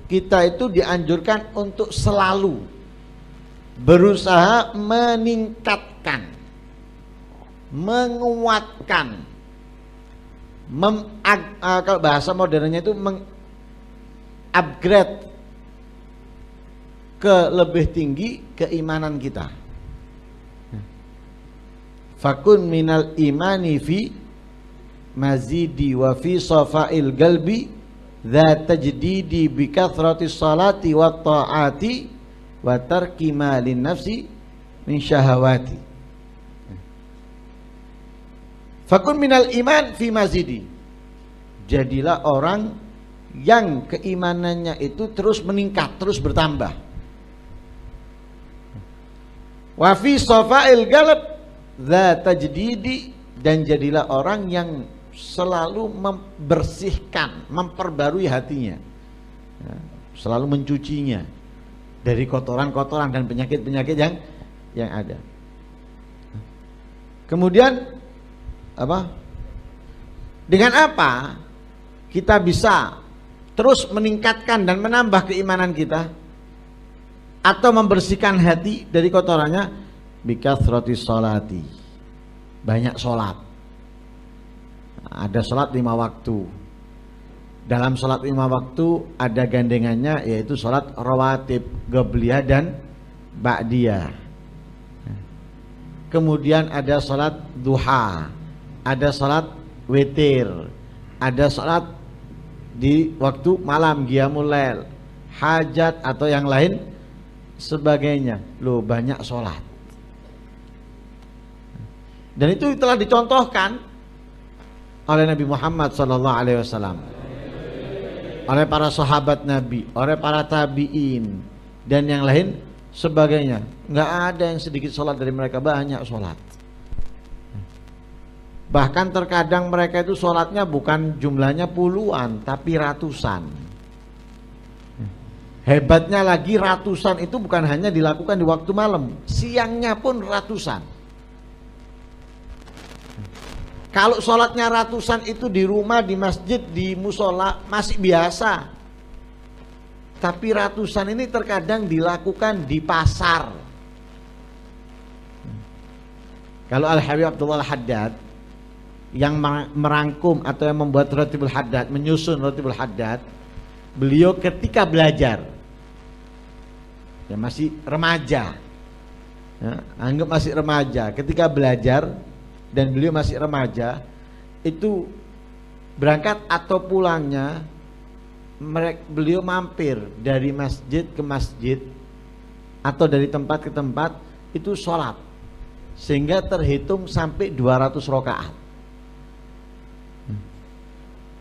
kita itu dianjurkan untuk selalu berusaha meningkatkan, menguatkan, kalau bahasa modernnya itu mengupgrade ke lebih tinggi keimanan kita. Fakun minal imani fi mazidi wa fi safa'il galbi dha tajdidi bi kathratis salati wa ta'ati wa tarki malin nafsi min syahawati. Fakun minal iman fi mazidi, jadilah orang yang keimanannya itu terus meningkat, terus bertambah. Wa fi safa'il galb dha tajdidi, dan jadilah orang yang selalu membersihkan, memperbarui hatinya, selalu mencucinya dari kotoran-kotoran dan penyakit-penyakit yang ada. Kemudian apa? Dengan apa kita bisa terus meningkatkan dan menambah keimanan kita atau membersihkan hati dari kotorannya? Bikathrati sholati, banyak sholat. Ada sholat 5 waktu. Dalam sholat 5 waktu ada gandengannya, yaitu sholat rawatib, qabliyah dan ba'diyah. Kemudian ada sholat duha, ada sholat witir, ada sholat di waktu malam, qiyamul lail, hajat atau yang lain sebagainya. Loh, banyak sholat. Dan itu telah dicontohkan oleh Nabi Muhammad SAW, oleh para sahabat Nabi, oleh para tabi'in dan yang lain sebagainya. Nggak ada yang sedikit sholat dari mereka, banyak sholat. Bahkan terkadang mereka itu sholatnya bukan jumlahnya puluhan, tapi ratusan. Hebatnya lagi, ratusan itu bukan hanya dilakukan di waktu malam, siangnya pun ratusan. Kalau sholatnya ratusan itu di rumah, di masjid, di musola masih biasa. Tapi ratusan ini terkadang dilakukan di pasar. Kalau Al-Habib Abdullah Al-Haddad yang merangkum atau yang membuat Ratibul Haddad, menyusun Ratibul Haddad, beliau ketika belajar, ya masih remaja, ya, anggap masih remaja, ketika belajar dan beliau masih remaja, itu berangkat atau pulangnya beliau mampir dari masjid ke masjid atau dari tempat ke tempat, itu sholat sehingga terhitung sampai 200 rakaat.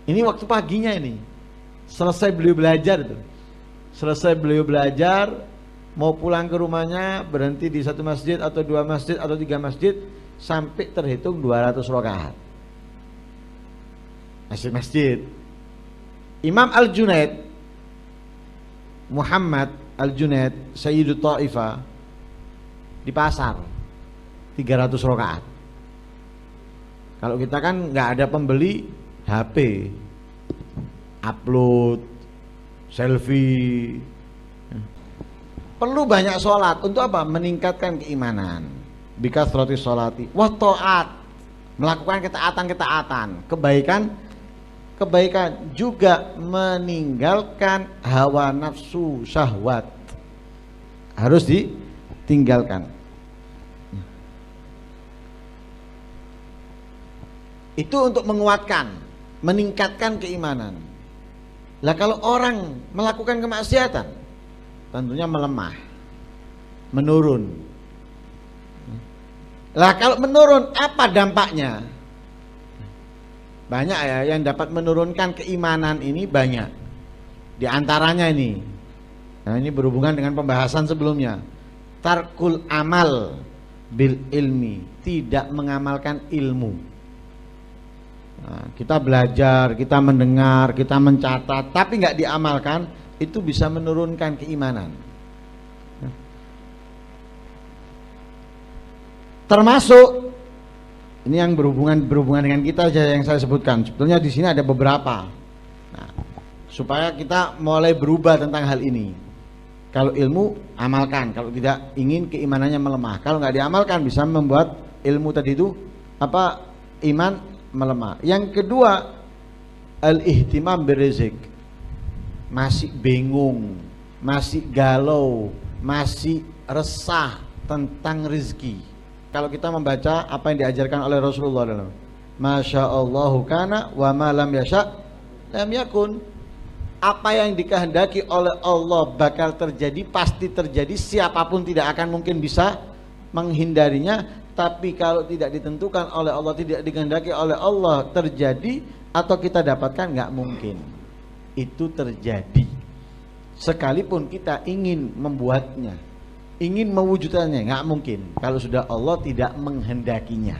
Ini waktu paginya, ini selesai beliau belajar itu, selesai beliau belajar mau pulang ke rumahnya, berhenti di satu masjid atau 2 masjid atau 3 masjid sampai terhitung 200 rakaat. Masjid. Imam Al-Junaid, Muhammad Al-Junaid, Sayyidu Ta'ifah, di pasar 300 rakaat. Kalau kita kan nggak ada pembeli, HP, upload, selfie. Perlu banyak sholat. Untuk apa? Meningkatkan keimanan. Bikathrati sholati wa ta'at, melakukan ketaatan-ketaatan, kebaikan, juga meninggalkan hawa nafsu, syahwat, harus ditinggalkan. Itu untuk menguatkan, meningkatkan keimanan. Lah kalau orang melakukan kemaksiatan, tentunya melemah, menurun. Lah kalau menurun, apa dampaknya? Banyak ya yang dapat menurunkan keimanan ini, banyak. Di antaranya ini. Nah, ini berhubungan dengan pembahasan sebelumnya. Tarkul amal bil ilmi, tidak mengamalkan ilmu. Nah, kita belajar, kita mendengar, kita mencatat, tapi nggak diamalkan, itu bisa menurunkan keimanan. Termasuk ini yang berhubungan dengan kita aja yang saya sebutkan. Sebetulnya di sini ada beberapa. Nah, supaya kita mulai berubah tentang hal ini. Kalau ilmu amalkan, kalau tidak ingin keimanannya melemah. Kalau nggak diamalkan bisa membuat ilmu tadi itu iman melemah. Yang kedua, al-ihtimam birrizq. Masih bingung, masih galau, masih resah tentang rezeki. Kalau kita membaca apa yang diajarkan oleh Rasulullah dalam Masya Allahu kana wa ma lam yasha lam yakun. Apa yang dikehendaki oleh Allah bakal terjadi, pasti terjadi. Siapapun tidak akan mungkin bisa menghindarinya. Tapi kalau tidak ditentukan oleh Allah, tidak dikehendaki oleh Allah terjadi atau kita dapatkan, nggak mungkin itu terjadi. Sekalipun kita ingin membuatnya, ingin mewujudkannya, nggak mungkin kalau sudah Allah tidak menghendakinya.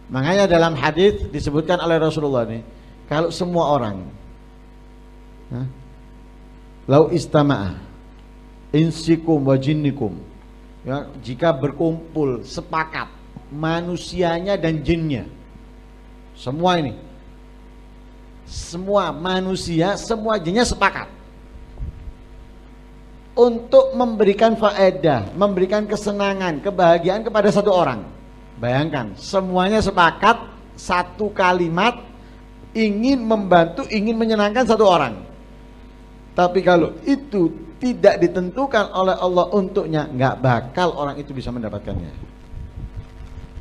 Makanya dalam hadis disebutkan oleh Rasulullah nih, kalau semua orang lau istama'a insikum wa jinnikum, ya, jika berkumpul sepakat manusianya dan jinnya, semua ini, semua manusia, semua jinnya sepakat untuk memberikan faedah, memberikan kesenangan, kebahagiaan kepada satu orang. Bayangkan, semuanya sepakat satu kalimat ingin membantu, ingin menyenangkan satu orang. Tapi kalau itu tidak ditentukan oleh Allah untuknya, nggak bakal orang itu bisa mendapatkannya.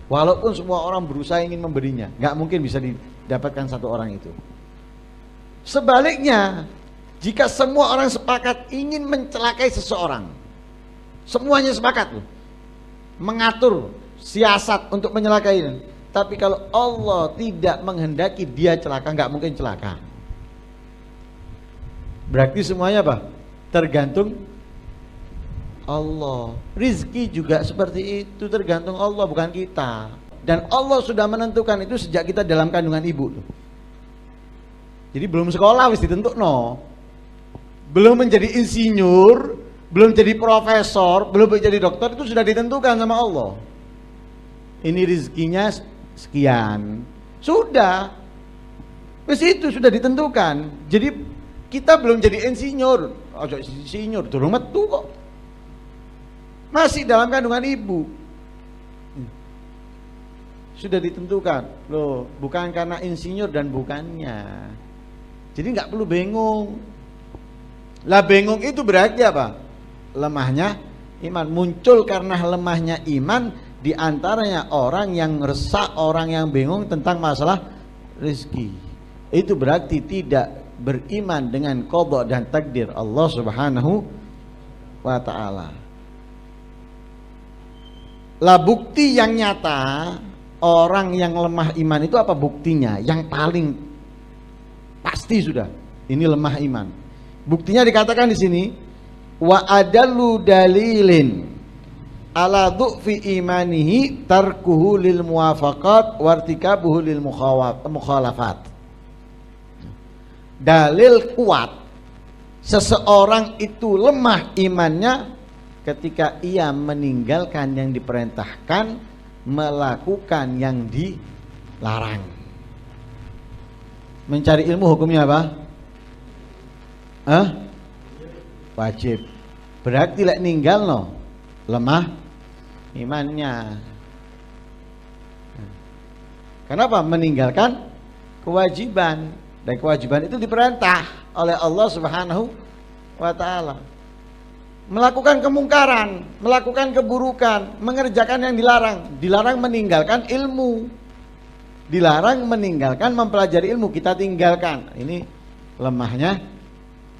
Walaupun semua orang berusaha ingin memberinya, nggak mungkin bisa didapatkan satu orang itu. Sebaliknya, jika semua orang sepakat ingin mencelakai seseorang, semuanya sepakat loh, mengatur siasat untuk menyelakai. Tapi kalau Allah tidak menghendaki dia celaka, nggak mungkin celaka. Berarti semuanya apa? Tergantung Allah. Rizki juga seperti itu, tergantung Allah, bukan kita. Dan Allah sudah menentukan itu sejak kita dalam kandungan ibu. Jadi belum sekolah wis ditentuk no. Belum menjadi insinyur, belum jadi profesor, belum menjadi dokter, itu sudah ditentukan sama Allah. Ini rizkinya sekian. Sudah. Wis itu sudah ditentukan. Jadi kita belum jadi insinyur. Ojo insinyur durung metu kok. Masih dalam kandungan ibu. Sudah ditentukan. Loh, bukan karena insinyur dan bukannya. Jadi nggak perlu bingung. Lah bingung itu berarti apa? Lemahnya iman. Muncul karena lemahnya iman, di antaranya orang yang resah, orang yang bingung tentang masalah rezeki. Itu berarti tidak beriman dengan qada dan takdir Allah Subhanahu wa taala. Lah bukti yang nyata orang yang lemah iman itu apa buktinya? Yang paling pasti sudah ini lemah iman. Buktinya dikatakan di sini, wa adallu dalilin ala du'fi imanihi tarkuhu lil muwafaqat wartikabuhu lil mukhalafat. Dalil kuat seseorang itu lemah imannya ketika ia meninggalkan yang diperintahkan, melakukan yang dilarang. Mencari ilmu hukumnya apa? Wajib. Berarti lek ninggal no, lemah imannya. Kenapa? Meninggalkan kewajiban, dan kewajiban itu diperintah oleh Allah Subhanahu wa taala. Melakukan kemungkaran, melakukan keburukan, mengerjakan yang dilarang. Dilarang meninggalkan ilmu, dilarang meninggalkan mempelajari ilmu, kita tinggalkan. Ini lemahnya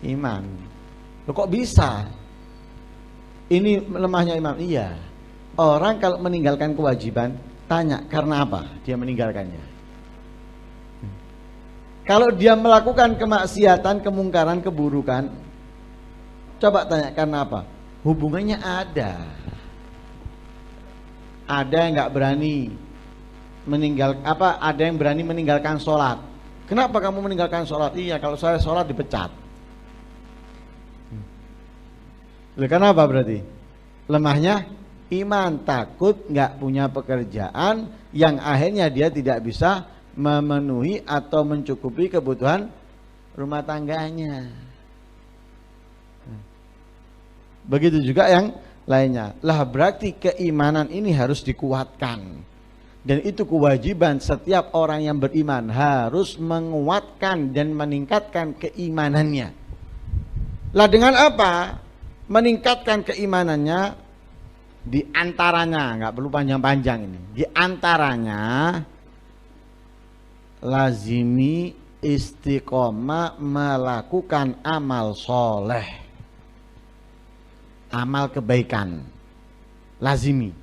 iman. Loh, kok bisa? Ini lemahnya iman. Iya. Orang kalau meninggalkan kewajiban, tanya karena apa dia meninggalkannya. Kalau dia melakukan kemaksiatan, kemungkaran, keburukan, coba tanya karena apa? Hubungannya ada. Ada yang nggak berani ada yang berani meninggalkan sholat. Kenapa kamu meninggalkan sholat? Iya, kalau saya sholat dipecat. Kenapa berarti? Lemahnya iman, takut nggak punya pekerjaan yang akhirnya dia tidak bisa memenuhi atau mencukupi kebutuhan rumah tangganya. Begitu juga yang lainnya. Lah berarti keimanan ini harus dikuatkan. Dan itu kewajiban setiap orang yang beriman, harus menguatkan dan meningkatkan keimanannya. Lah dengan apa? Meningkatkan keimanannya di antaranya, nggak perlu panjang-panjang ini. Di antaranya lazimi istiqomah melakukan amal soleh, amal kebaikan, lazimi.